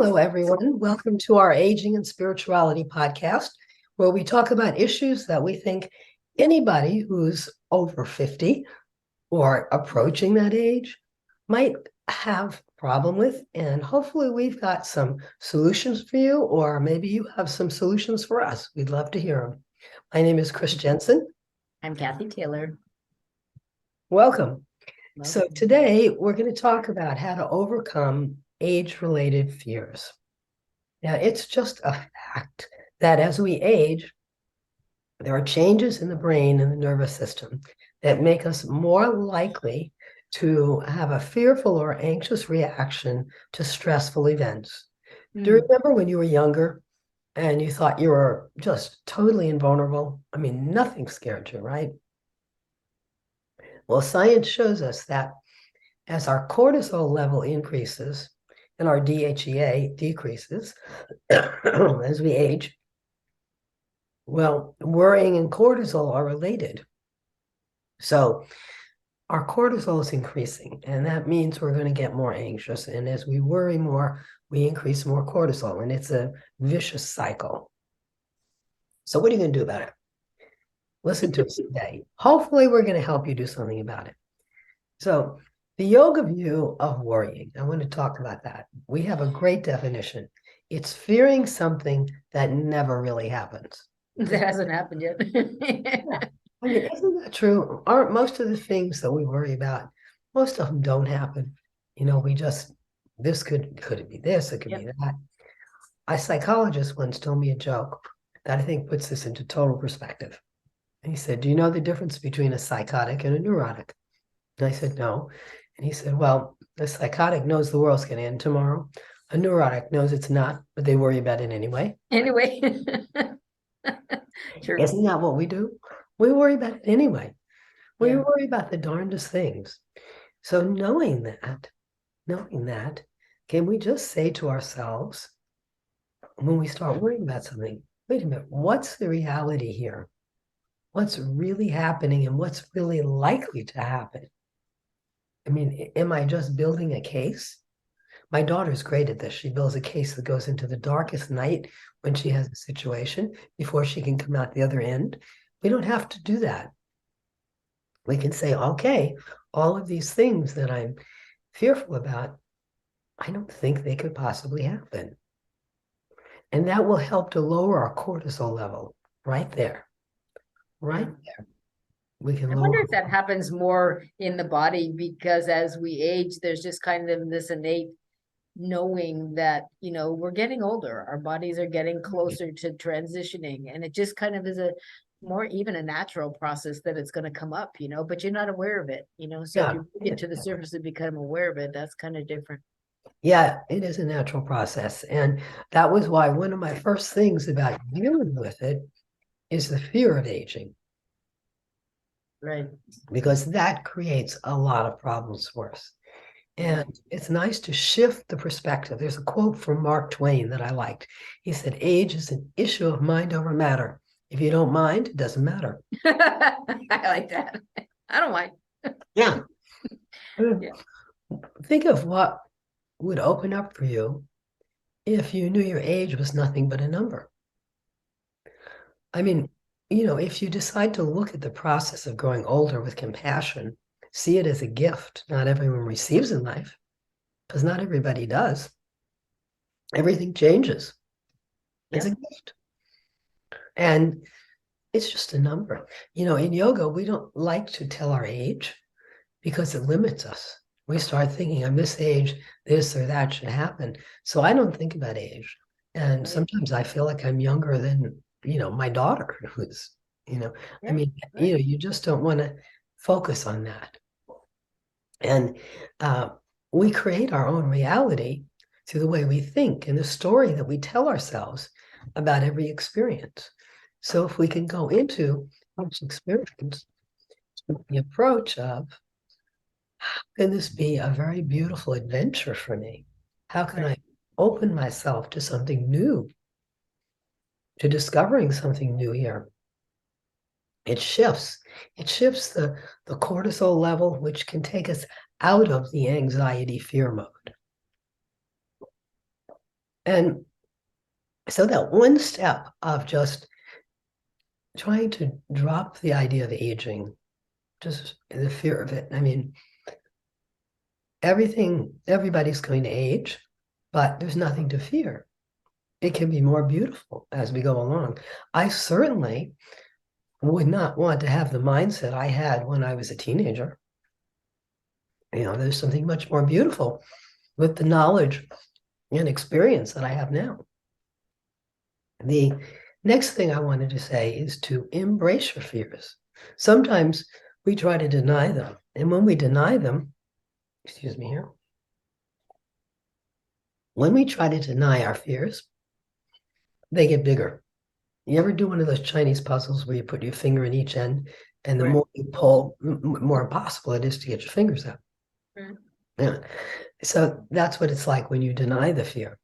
Hello, everyone. Welcome to our Aging and Spirituality podcast, where we talk about issues that we think anybody who's over 50 or approaching that age might have a problem with. And hopefully we've got some solutions for you, or maybe you have some solutions for us. We'd love to hear them. My name is Chris Jensen. I'm Kathy Taylor. Welcome. So today we're going to talk about how to overcome age-related fears. Now, it's just a fact that as we age, there are changes in the brain and the nervous system that make us more likely to have a fearful or anxious reaction to stressful events. Do you remember when you were younger and you thought you were just totally invulnerable? I mean, nothing scared you, right? Well, science shows us that as our cortisol level increases and our DHEA decreases as we age, well, worrying and cortisol are related. So our cortisol is increasing, and that means we're going to get more anxious. And as we worry more, we increase more cortisol, and it's a vicious cycle. So what are you going to do about it? Listen to us today. Hopefully, we're going to help you do something about it. So the yoga view of worrying, I want to talk about that. We have a great definition. It's fearing something that never really happens. That hasn't happened yet. Yeah. I mean, isn't that true? Aren't most of the things that we worry about, most of them don't happen. You know, we just, could it be this, it could be that. A psychologist once told me a joke that I think puts this into total perspective. And he said, do you know the difference between a psychotic and a neurotic? And I said, no. And he said, well, a psychotic knows the world's going to end tomorrow. A neurotic knows it's not, but they worry about it anyway. Anyway. Sure. Isn't that what we do? We worry about it anyway. We worry about the darndest things. So knowing that, can we just say to ourselves, when we start worrying about something, wait a minute, what's the reality here? What's really happening and what's really likely to happen? I mean, am I just building a case? My daughter's great at this. She builds a case that goes into the darkest night when she has a situation before she can come out the other end. We don't have to do that. We can say, okay, all of these things that I'm fearful about, I don't think they could possibly happen. And that will help to lower our cortisol level right there. Right there. We can I wonder if that happens more in the body, because as we age, there's just kind of this innate knowing that, you know, we're getting older, our bodies are getting closer to transitioning, and it just kind of is a more even a natural process that it's going to come up, you know, but you're not aware of it, you know. So if you get to the surface and become aware of it, that's kind of different. Yeah, it is a natural process. And that was why one of my first things about dealing with it is the fear of aging. Right. Because that creates a lot of problems for us. And it's nice to shift the perspective. There's a quote from Mark Twain that I liked. He said, age is an issue of mind over matter. If you don't mind, it doesn't matter. I like that. I don't mind. Yeah. Think of what would open up for you if you knew your age was nothing but a number. I mean, you know, if you decide to look at the process of growing older with compassion, see it as a gift not everyone receives in life, because not everybody does. Everything changes. It's a gift. And it's just a number. You know, in yoga, we don't like to tell our age because it limits us. We start thinking, I'm this age, this or that should happen. So I don't think about age. And sometimes I feel like I'm younger than, you know, my daughter, who's, you know, I mean, you know, you just don't want to focus on that. And we create our own reality through the way we think and the story that we tell ourselves about every experience. So if we can go into each experience with the approach of, how can this be a very beautiful adventure for me? How can I open myself to something new, to discovering something new here? It shifts the cortisol level, which can take us out of the anxiety fear mode. And so that one step of just trying to drop the idea of aging, just the fear of it. I mean, everybody's going to age, but there's nothing to fear. It can be more beautiful as we go along. I certainly would not want to have the mindset I had when I was a teenager. There's something much more beautiful with the knowledge and experience that I have now. The next thing I wanted to say is to embrace your fears. Sometimes we try to deny them. And when we deny them, excuse me here, when we try to deny our fears, they get bigger. You ever do one of those Chinese puzzles where you put your finger in each end, and the Right. more you pull, more impossible it is to get your fingers out? Right. Yeah. So that's what it's like when you deny the fear.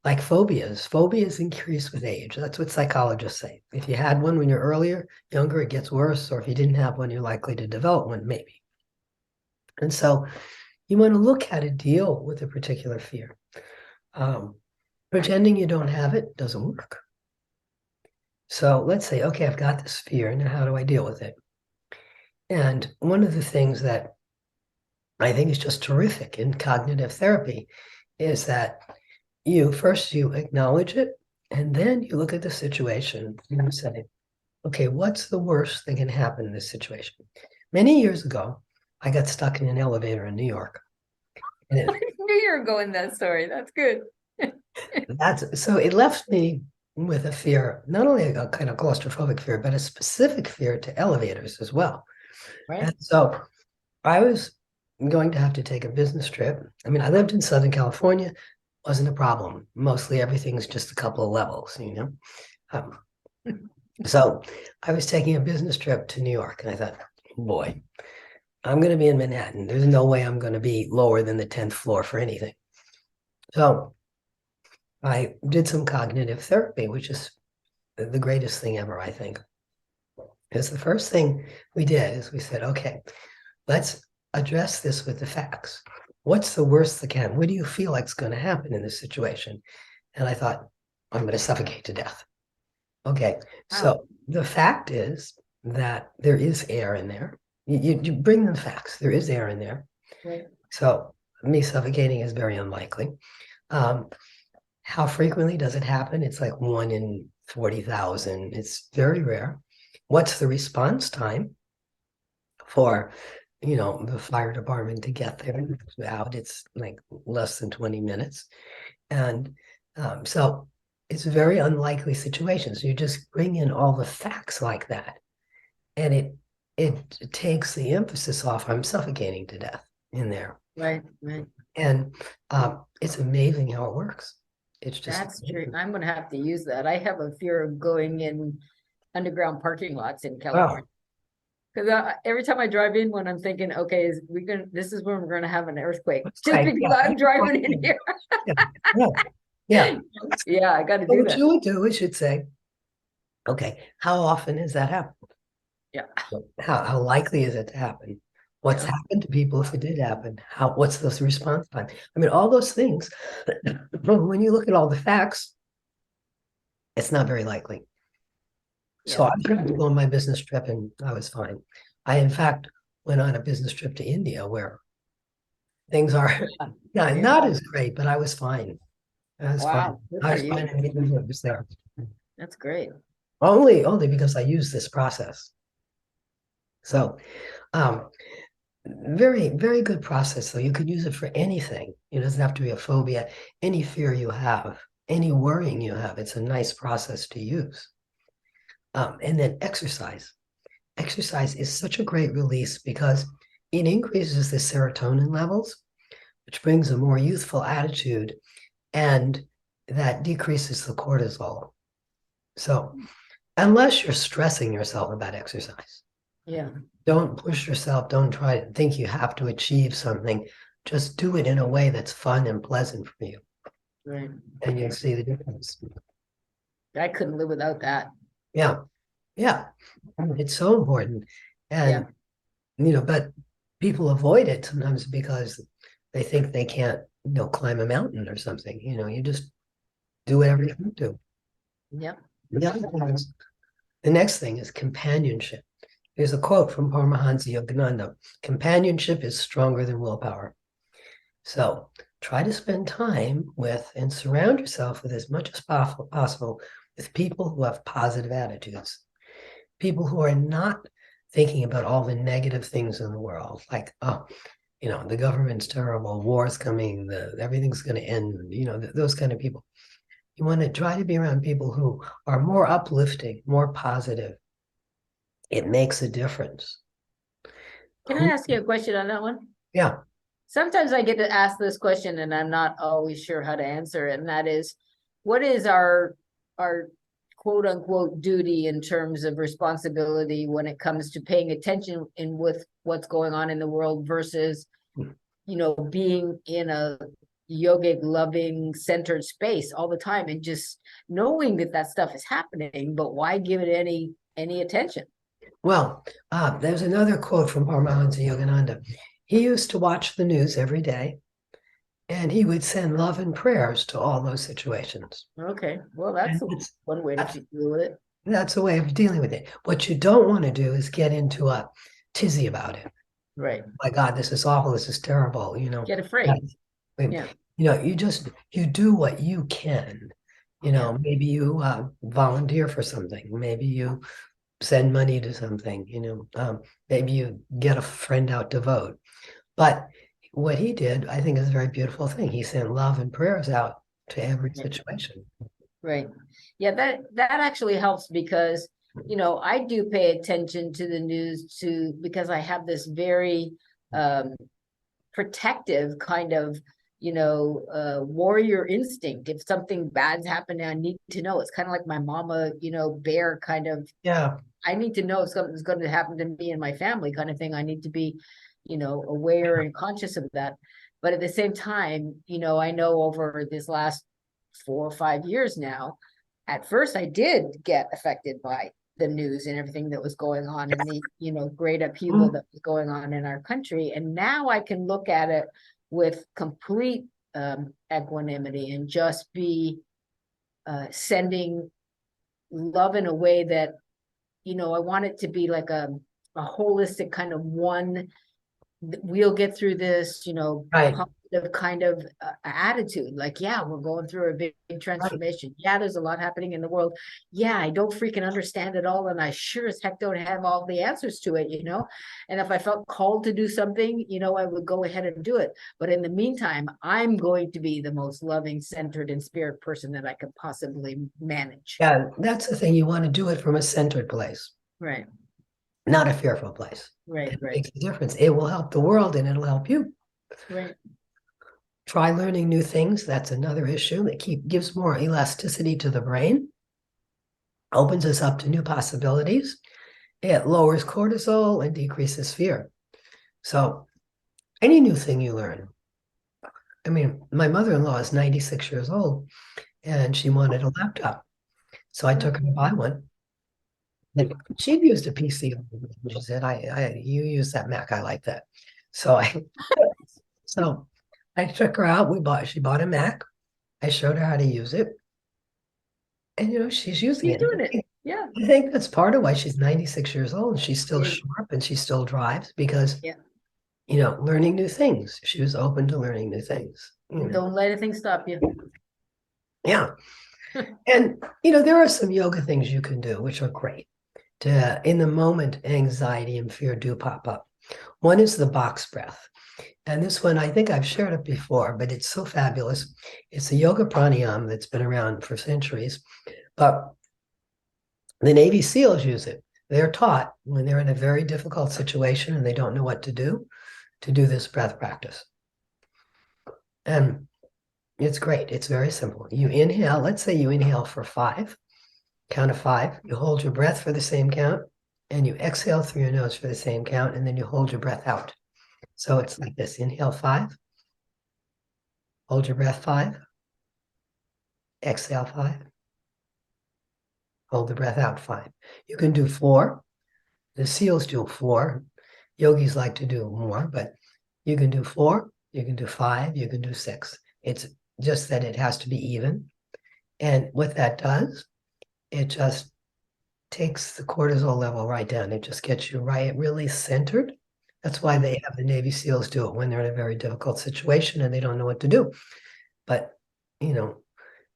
Like phobias increase with age. That's what psychologists say. If you had one when you're younger, it gets worse. Or if you didn't have one, you're likely to develop one, maybe. And so you want to look how to deal with a particular fear. Pretending you don't have it doesn't work. So let's say, okay, I've got this fear. Now, how do I deal with it? And one of the things that I think is just terrific in cognitive therapy is that you acknowledge it, and then you look at the situation and you say, okay, what's the worst that can happen in this situation? Many years ago, I got stuck in an elevator in New York. And I knew you were going that story. That's good. it left me with a fear, not only a kind of claustrophobic fear, but a specific fear to elevators as well. Right. And so I was going to have to take a business trip. I mean, I lived in Southern California, wasn't a problem. Mostly everything's just a couple of levels. Um, so I was taking a business trip to New York, and I thought, boy, I'm going to be in Manhattan. There's no way I'm going to be lower than the 10th floor for anything. So I did some cognitive therapy, which is the greatest thing ever, I think. Because the first thing we did is we said, okay, let's address this with the facts. What's the worst that can? What do you feel like is going to happen in this situation? And I thought, I'm going to suffocate to death. Okay, Wow. so the fact is that there is air in there. You bring the facts. There is air in there. Right. So me suffocating is very unlikely. Um, how frequently does it happen? It's like 1 in 40,000. It's very rare. What's the response time for the fire department to get there out? It's like less than 20 minutes. And so it's a very unlikely situation. So you just bring in all the facts like that, and it takes the emphasis off I'm suffocating to death in there. Right. Right. And it's amazing how it works. It's just That's true. I'm gonna have to use that. I have a fear of going in underground parking lots in wow. California. Because every time I drive in, when I'm thinking, okay, this is when we're gonna have an earthquake, just Right. because Yeah. I'm driving in here. Yeah. Yeah. Yeah. Yeah, I got to So do what that. you would do is you'd say, okay, how often has that happened? Yeah, How likely is it to happen? What's yeah, happened to people if it did happen? What's the response time? I mean, all those things. When you look at all the facts, it's not very likely. So yeah. I tried to go on my business trip and I was fine. I, in fact, went on a business trip to India where things are Yeah. not as great, but I was fine. I was fine. Wow, good I for was fine you. and it was there. That's great. Only because I use this process. So very, very good process, though. You could use it for anything. It doesn't have to be a phobia. Any fear you have, any worrying you have, it's a nice process to use. And then exercise. Exercise is such a great release because it increases the serotonin levels, which brings a more youthful attitude, and that decreases the cortisol. So, unless you're stressing yourself about exercise, Yeah. don't push yourself. Don't try to think you have to achieve something. Just do it in a way that's fun and pleasant for you, Right. and you'll see the difference. I couldn't live without that. Yeah, yeah, it's so important. Yeah. And but people avoid it sometimes because they think they can't, climb a mountain or something. You just Do whatever you can do. Yep. The next thing is companionship. There's a quote from Paramahansa Yogananda: companionship is stronger than willpower. So try to spend time with and surround yourself with as much as possible with people who have positive attitudes, people who are not thinking about all the negative things in the world, like, oh, the government's terrible, war's coming, everything's going to end, those kind of people. You want to try to be around people who are more uplifting, more positive. It makes a difference. Can I ask you a question on that one? Yeah. Sometimes I get to ask this question and I'm not always sure how to answer it, and that is, what is our quote unquote duty in terms of responsibility when it comes to paying attention in with what's going on in the world versus, being in a yogic, loving, centered space all the time and just knowing that that stuff is happening, but why give it any attention? Well, there's another quote from Paramahansa Yogananda. He used to watch the news every day, and he would send love and prayers to all those situations. Okay, well, that's one way to deal with it. That's a way of dealing with it. What you don't want to do is get into a tizzy about it. Right. Oh my God, this is awful. This is terrible. Get afraid. Yeah. You do what you can. Maybe you volunteer for something. Maybe you send money to something. Maybe you get a friend out to vote. But what he did, I think, is a very beautiful thing. He sent love and prayers out to every situation. Right. Yeah, that actually helps because, I do pay attention to the news because I have this very protective kind of, warrior instinct. If something bad's happening, I need to know. It's kind of like my mama, bear kind of. Yeah. I need to know if something's going to happen to me and my family kind of thing. I need to be, aware and conscious of that. But at the same time, I know over this last 4 or 5 years now, at first I did get affected by the news and everything that was going on and the, great upheaval that was going on in our country. And now I can look at it with complete equanimity and just be sending love in a way that, I want it to be like a holistic kind of one, we'll get through this, Right. positive kind of attitude. Like, yeah, we're going through a big transformation. Right. Yeah, there's a lot happening in the world. Yeah, I don't freaking understand it all. And I sure as heck don't have all the answers to it, And if I felt called to do something, I would go ahead and do it. But in the meantime, I'm going to be the most loving, centered, and spirit person that I could possibly manage. Yeah, that's the thing. You want to do it from a centered place. Right. Not a fearful place. Right. It makes a difference. It will help the world and it'll help you. Right. Try learning new things. That's another issue that gives more elasticity to the brain, opens us up to new possibilities. It lowers cortisol and decreases fear. So any new thing you learn. I mean, my mother-in-law is 96 years old and she wanted a laptop. So I took her to buy one. She'd used a PC. She said, you use that Mac. I like that. So I took her out. She bought a Mac. I showed her how to use it. And, she's using it. Doing it. Yeah. I think that's part of why she's 96 years old and she's still sharp and she still drives because, learning new things. She was open to learning new things. Don't let anything stop you. Yeah. And, there are some yoga things you can do, which are great. In the moment, anxiety and fear do pop up. One is the box breath. And this one, I think I've shared it before, but it's so fabulous. It's a yoga pranayama that's been around for centuries. But the Navy SEALs use it. They're taught when they're in a very difficult situation and they don't know what to do this breath practice. And it's great. It's very simple. You inhale, let's say you inhale for 5. Count of 5, you hold your breath for the same count, and you exhale through your nose for the same count, and then you hold your breath out. So it's like this: inhale 5, hold your breath 5, exhale 5, hold the breath out 5. You can do 4. The SEALs do 4. Yogis like to do more, but you can do 4, you can do 5, you can do 6. It's just that it has to be even. And what that does, it just takes the cortisol level right down. It just gets you right, really centered. That's why they have the Navy SEALs do it when they're in a very difficult situation and they don't know what to do. But, you know,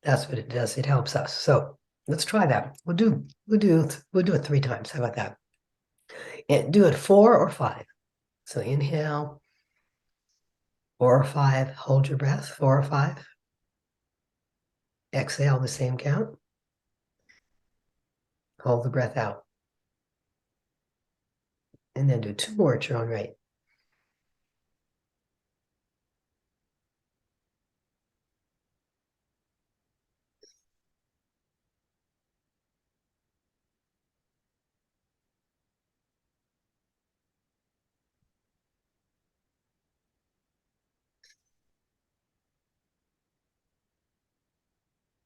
that's what it does. It helps us. So let's try that. We'll do it 3 times. How about that? And do it 4 or 5. So inhale, 4 or 5, hold your breath, 4 or 5. Exhale the same count. Hold the breath out. And then do 2 more at your own rate.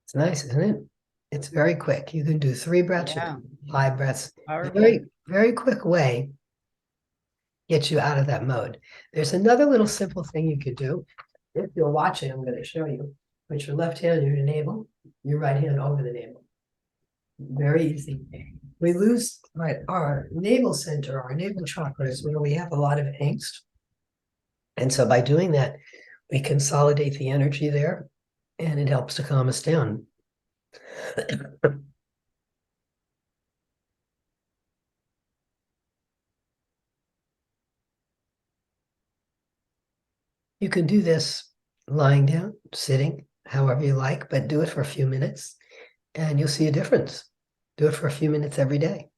It's nice, isn't it? It's very quick. You can do 3 breaths, you Yeah, can do 5 breaths. powerful. Very, very quick way gets you out of that mode. There's another little simple thing you could do. If you're watching, I'm going to show you. Put your left hand on your navel, your right hand over the navel. Very easy. We lose our navel center, our navel chakra is where we have a lot of angst. And so by doing that, we consolidate the energy there and it helps to calm us down. You can do this lying down, sitting, however you like, but do it for a few minutes and you'll see a difference. Do it for a few minutes every day.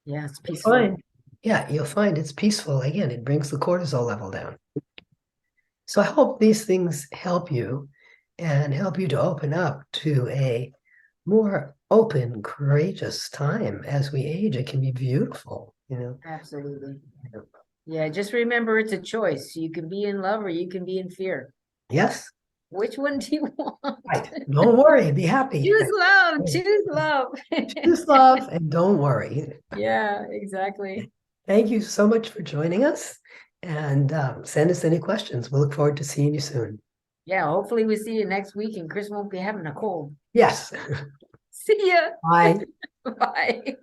Yeah, it's You'll peaceful. find, yeah, you'll find it's peaceful. Again, it brings the cortisol level down. So I hope these things help you and help you to open up to a more open, courageous time as we age. It can be beautiful, you know. Absolutely. Yeah, just remember it's a choice. You can be in love or you can be in fear. Yes, Which one do you want? right. Don't worry, be happy. Choose love, choose love. Choose love and don't worry. Yeah, exactly. Thank you so much for joining us and send us any questions. We'll look forward to seeing you soon. Yeah, hopefully we see you next week and Chris won't be having a cold. Yes. See ya. Bye. Bye.